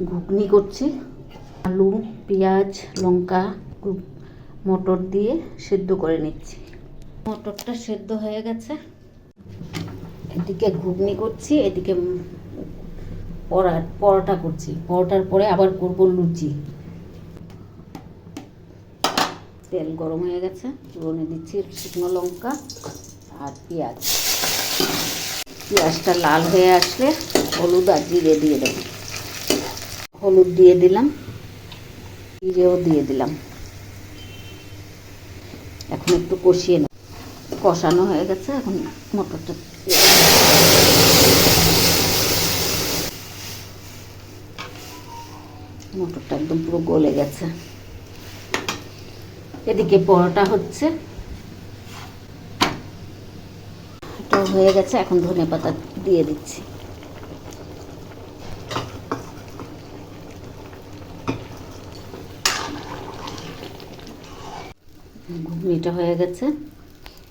ঘুগনি করছি। আলু, পেঁয়াজ, লঙ্কা, মটর দিয়ে সেদ্ধ করে নিচ্ছি। মটরটা সেদ্ধ হয়ে গেছে, এদিকে ঘুগনি করছি, এদিকে পরোটা করছি। পরোটার পরে আবার করব লুচি। তেল গরম হয়ে গেছে, ফোড়নে দিচ্ছি শুকনো লঙ্কা আর পেঁয়াজ। পেঁয়াজটা লাল হয়ে আসলে হলুদ আর জিরে দিয়ে দেব। হলুদ দিয়ে দিলাম, জিরেও দিয়ে দিলাম। এখন একটু কষিয়ে নেব। কষানো হয়ে গেছে, এখন মটরটা একদম পুরো গলে গেছে। এদিকে পরোটা হচ্ছে, এটাও হয়ে গেছে। এখন ধনেপাতা দিয়ে দিচ্ছি। ঘুগনিটা হয়ে গেছে,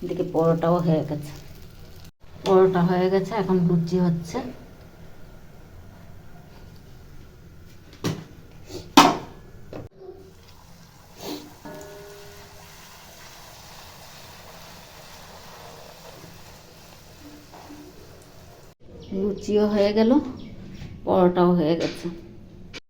এদিকে পরোটাও হয়ে গেছে। পরোটা হয়ে গেছে, এখন লুচি হচ্ছে। লুচিও হয়ে গেল, পরোটাও হয়ে গেছে।